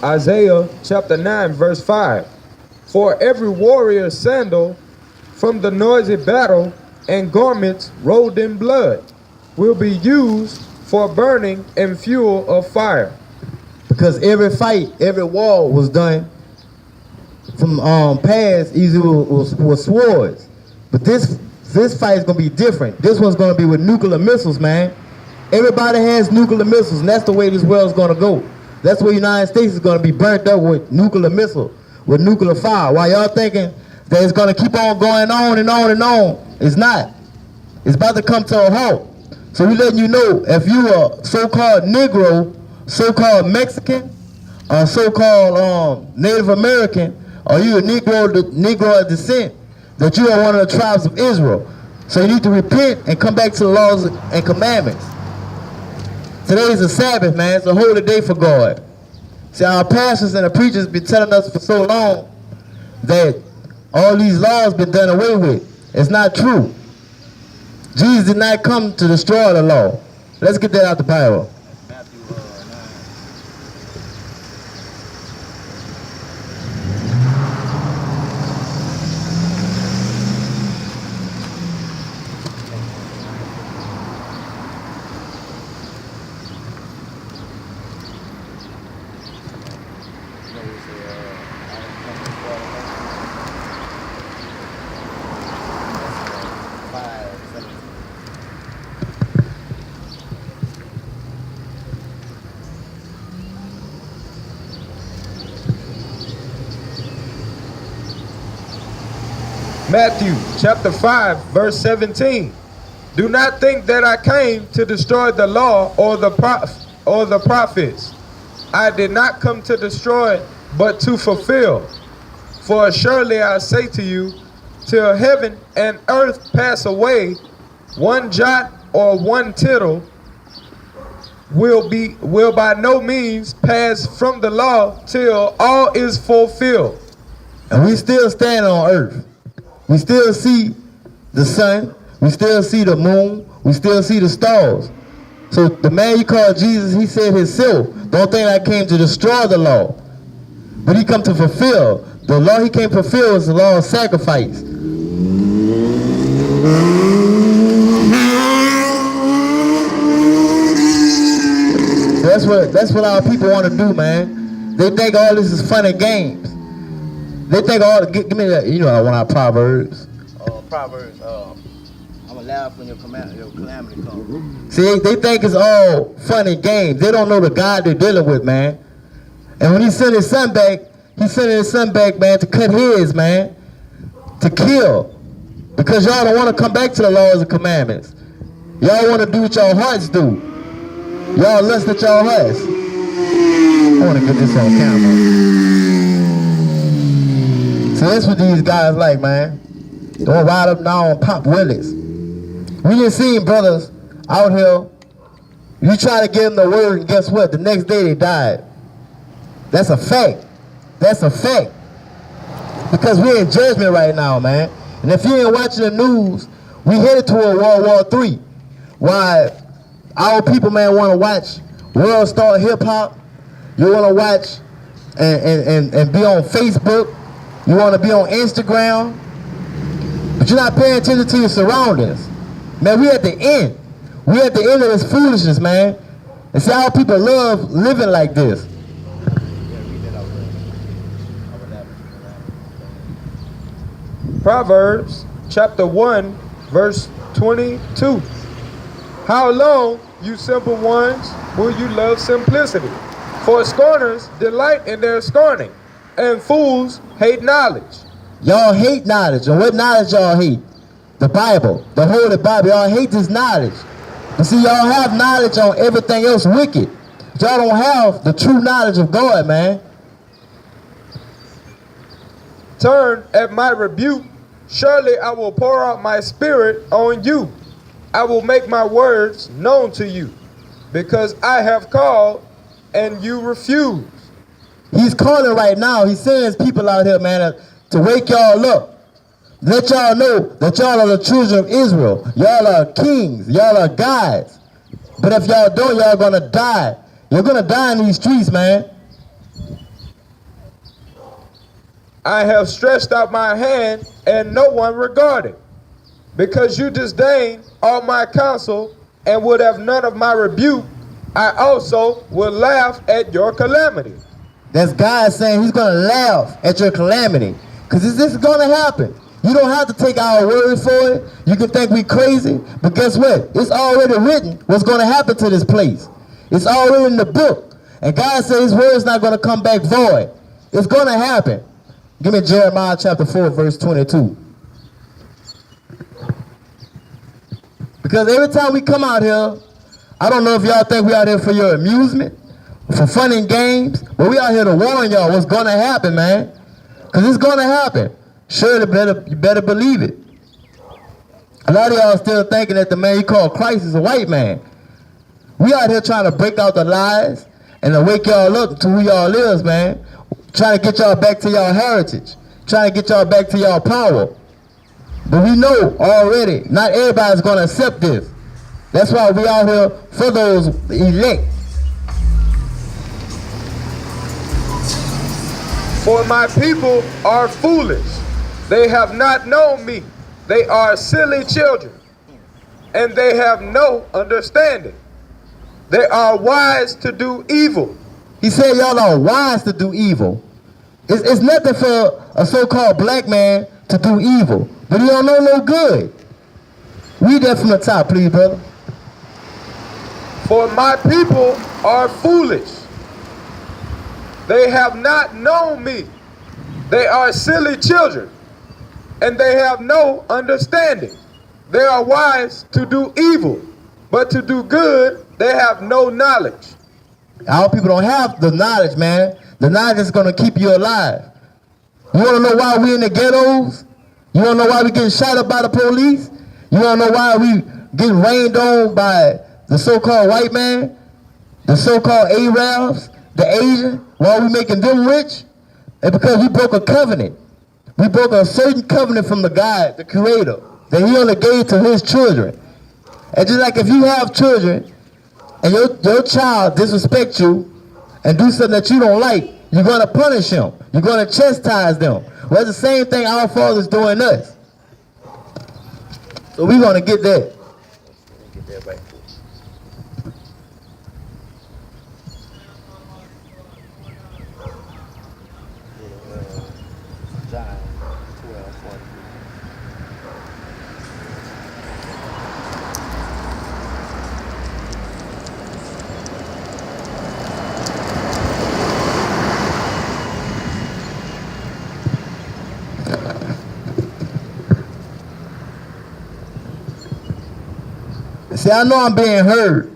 Isaiah chapter 9, verse 5. For every warrior's sandal from the noisy battle and garments rolled in blood will be used for burning and fuel of fire. Because every fight, every war was done from past easily was swords. But this fight is gonna be different. This one's gonna be with nuclear missiles, man. Everybody has nuclear missiles, and that's the way this world's gonna go. That's where the United States is gonna be burnt up with nuclear missile, with nuclear fire. While y'all thinking that it's gonna keep on going on and on and on, it's not. It's about to come to a halt. So we letting you know, if you are so-called Negro, so-called Mexican, or so-called Native American, or you a Negro of descent, that you are one of the tribes of Israel. So you need to repent and come back to the laws and commandments. Today is a Sabbath, man. It's a holy day for God. See, our pastors and the preachers been telling us for so long that all these laws been done away with. It's not true. Jesus did not come to destroy the law. Let's get that out the Bible. Matthew chapter 5, verse 17. Do not think that I came to destroy the law or the prophets. I did not come to destroy, but to fulfill. For surely I say to you, till heaven and earth pass away, one jot or one tittle will by no means pass from the law till all is fulfilled. And we still stand on earth. We still see the sun. We still see the moon. We still see the stars. So the man you call Jesus, he said himself, don't think I came to destroy the law, but he come to fulfill. The law he came to fulfill is the law of sacrifice. That's what our people want to do, man. They think all this is fun and games. They think give me that, you know, one of our Proverbs. Proverbs, I'm gonna laugh when your calamity comes. See, they think it's all fun and games. They don't know the God they're dealing with, man. And when he sent his son back, man, to cut heads, man, to kill. Because y'all don't want to come back to the laws and commandments. Y'all want to do what y'all hearts do. Y'all lust at y'all hearts. I want to get this on camera. So that's what these guys like, man. Don't ride up now and pop willies. We just seen brothers out here, you try to give them the word, and guess what? The next day they died. That's a fact. That's a fact. Because we're in judgment right now, man. And if you ain't watching the news, we headed toward World War III. Why our people, man, want to watch World Star Hip Hop. You want to watch and be on Facebook. You want to be on Instagram. But you're not paying attention to your surroundings. Man, we at the end. We at the end of this foolishness, man. And see how people love living like this. Proverbs chapter 1, verse 22. How long, you simple ones, will you love simplicity? For scorners delight in their scorning, and fools hate knowledge. Y'all hate knowledge. And what knowledge y'all hate? The Bible, the Holy Bible. Y'all hate this knowledge. And see, y'all have knowledge on everything else wicked. Y'all don't have the true knowledge of God, man. Turn at my rebuke. Surely I will pour out my spirit on you. I will make my words known to you, because I have called and you refuse. He's calling right now. He sends people out here, man, to wake y'all up. Let y'all know that y'all are the children of Israel. Y'all are kings. Y'all are gods. But if y'all don't, y'all gonna die. You're gonna die in these streets, man. I have stretched out my hand, and no one regarded. Because you disdain all my counsel, and would have none of my rebuke, I also will laugh at your calamity. That's God saying he's going to laugh at your calamity. Because this is going to happen. You don't have to take our word for it. You can think we crazy. But guess what? It's already written what's going to happen to this place. It's already in the book. And God says his word is not going to come back void. It's going to happen. Give me Jeremiah chapter 4, verse 22. Because every time we come out here, I don't know if y'all think we out here for your amusement, for fun and games, but we out here to warn y'all what's going to happen, man. Because it's going to happen. Surely you better believe it. A lot of y'all still thinking that the man you call Christ is a white man. We out here trying to break out the lies and to wake y'all up to who y'all is, man. Trying to get y'all back to y'all heritage. Trying to get y'all back to y'all power. But we know already, not everybody's going to accept this. That's why we out here for those elect. For my people are foolish. They have not known me. They are silly children, and they have no understanding. They are wise to do evil. He said y'all are wise to do evil. It's nothing for a so-called black man to do evil, but he don't know no good. Read that from the top, please, brother. For my people are foolish. They have not known me. They are silly children, and they have no understanding. They are wise to do evil, but to do good they have no knowledge. Our people don't have the knowledge, man. The knowledge is going to keep you alive. You want to know why we in the ghettos? You want to know why we getting shot up by the police? You want to know why we getting rained on by the so-called white man? The so-called Arabs? The Asian? Why we making them rich? It's because we broke a covenant. We broke a certain covenant from the God, the Creator, that he only gave to his children. And just like if you have children and your child disrespects you and do something that you don't like, you're going to punish him. You're going to chastise them. Well, it's the same thing our Father's doing us. So we're going to get that. Get that right. John 12:43. See, I know I'm being heard,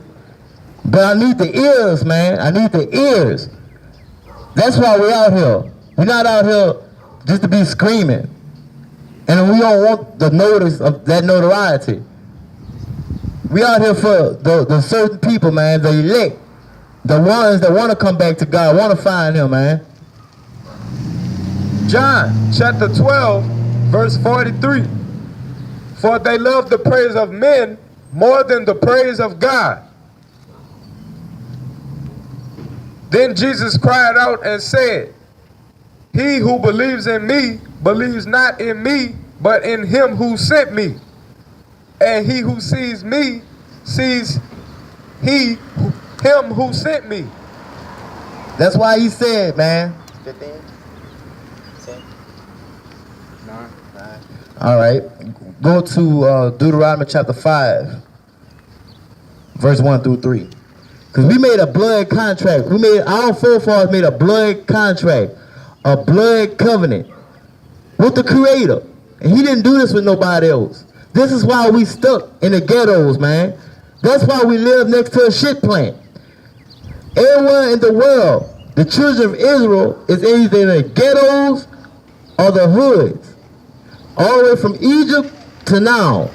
but I need the ears, man. I need the ears. That's why we're out here. We're not out here just to be screaming. And we don't want the notice of that notoriety. We out here for the certain people, man, the elect. The ones that want to come back to God, want to find him, man. John chapter 12, verse 43. For they love the praise of men more than the praise of God. Then Jesus cried out and said, He who believes in me believes not in me, but in him who sent me. And he who sees me sees him who sent me. That's why he said, man. 15, 10, 9. All right. Go to Deuteronomy chapter 5, verse 1 through 3. Because we made a blood contract. Our forefathers made a blood contract, a blood covenant with the Creator. And he didn't do this with nobody else. This is why we stuck in the ghettos, man. That's why we live next to a shit plant. Everyone in the world, the children of Israel, is either in the ghettos or the hoods. All the way from Egypt to now.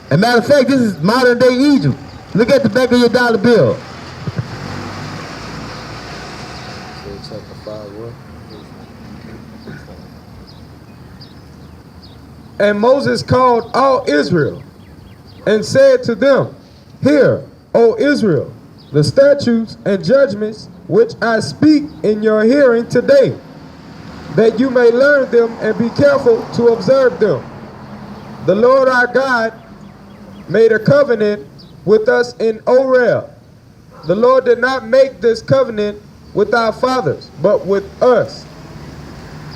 As a matter of fact, this is modern day Egypt. Look at the back of your dollar bill. Chapter 5, what? And Moses called all Israel and said to them, Hear, O Israel, the statutes and judgments which I speak in your hearing today. that you may learn them and be careful to observe them. The Lord our God made a covenant with us in Orel. The Lord did not make this covenant with our fathers, but with us,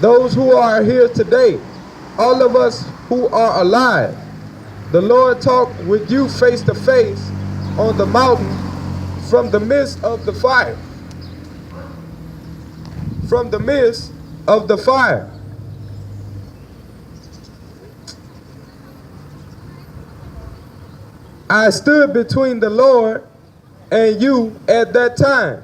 those who are here today, all of us who are alive. The Lord talked with you face to face on the mountain from the midst of the fire. From the midst of the fire. I stood between the Lord and you at that time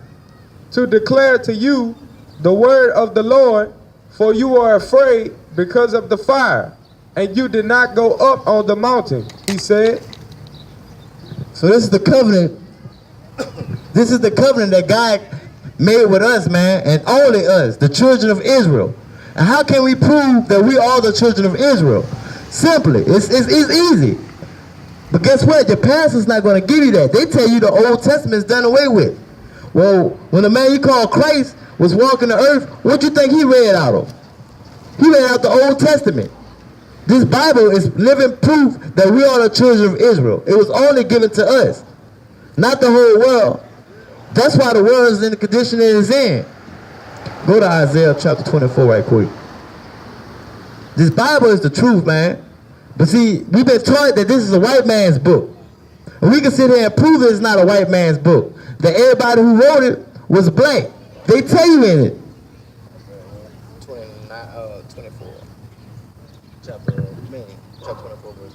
to declare to you the word of the Lord, for you are afraid because of the fire, and you did not go up on the mountain, he said. So this is the covenant. This is the covenant that God made with us, man, and only us, the children of Israel. And how can we prove that we are the children of Israel? Simply, it's easy. But guess what? Your pastor's not going to give you that. They tell you the Old Testament's done away with. Well, when the man you call Christ was walking the earth, what do you think he read out of? He read out the Old Testament. This Bible is living proof that we are the children of Israel. It was only given to us, not the whole world. That's why the world is in the condition it is in. Go to Isaiah chapter 24 right quick. This Bible is the truth, man. But see, we've been taught that this is a white man's book. And we can sit here and prove that it's not a white man's book. That everybody who wrote it was black. They tell you in it. 24. Chapter 24, verse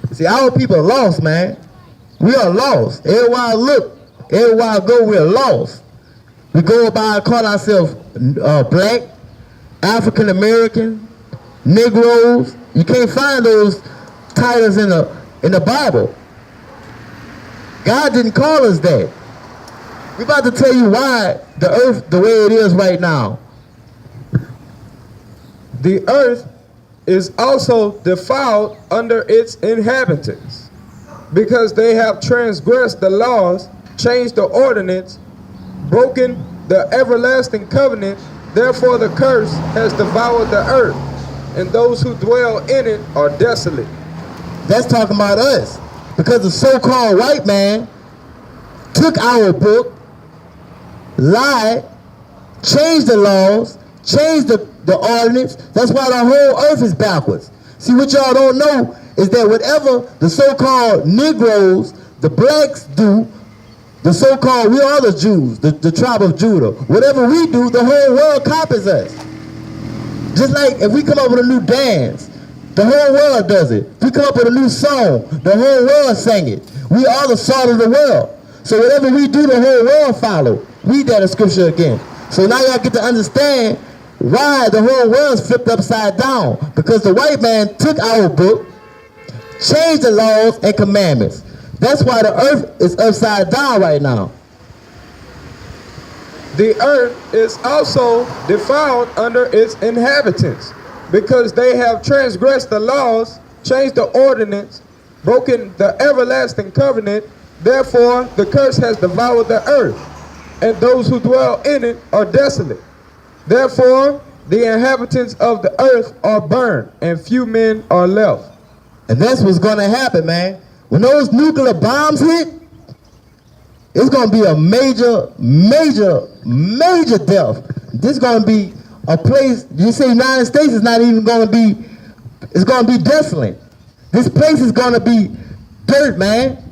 5. See, our people are lost, man. We are lost. Everywhere I look, everywhere I go, we're lost. We go by and call ourselves black, African American, Negroes. You can't find those titles in the Bible. God didn't call us that. We're about to tell you why the earth the way it is right now. The earth is also defiled under its inhabitants, because they have transgressed the laws, changed the ordinance, broken the everlasting covenant. Therefore the curse has devoured the earth, and those who dwell in it are desolate. That's talking about us. Because the so-called white man took our book, lied, changed the laws, changed the ordinance. That's why the whole earth is backwards. See, what y'all don't know is that whatever the so-called Negroes, the blacks do, the so-called, we are the Jews, the tribe of Judah. Whatever we do, the whole world copies us. Just like if we come up with a new dance, the whole world does it. If we come up with a new song, the whole world sing it. We are the salt of the world. So whatever we do, the whole world follow. Read that in scripture again. So now y'all get to understand why the whole world's flipped upside down. Because the white man took our book, changed the laws and commandments. That's why the earth is upside down right now. The earth is also defiled under its inhabitants, because they have transgressed the laws, changed the ordinance, broken the everlasting covenant. Therefore the curse has devoured the earth, and those who dwell in it are desolate. Therefore the inhabitants of the earth are burned, and few men are left. And that's what's going to happen, man. When those nuclear bombs hit, it's going to be a major, major, major death. This is going to be a place, you say United States is not even going to be, it's going to be desolate. This place is going to be dirt, man.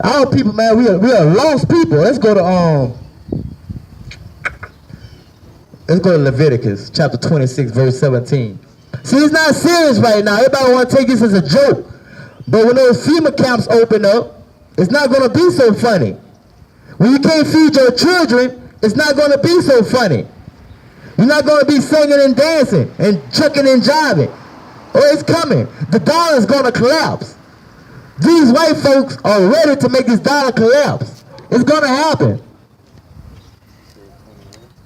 Our people, man, we are lost people. Let's go to Leviticus chapter 26, verse 17. See, it's not serious right now. Everybody want to take this as a joke. But when those FEMA camps open up, it's not going to be so funny. When you can't feed your children, it's not going to be so funny. You're not going to be singing and dancing and chucking and jiving. Oh, it's coming. The dollar is going to collapse. These white folks are ready to make this dollar collapse. It's going to happen.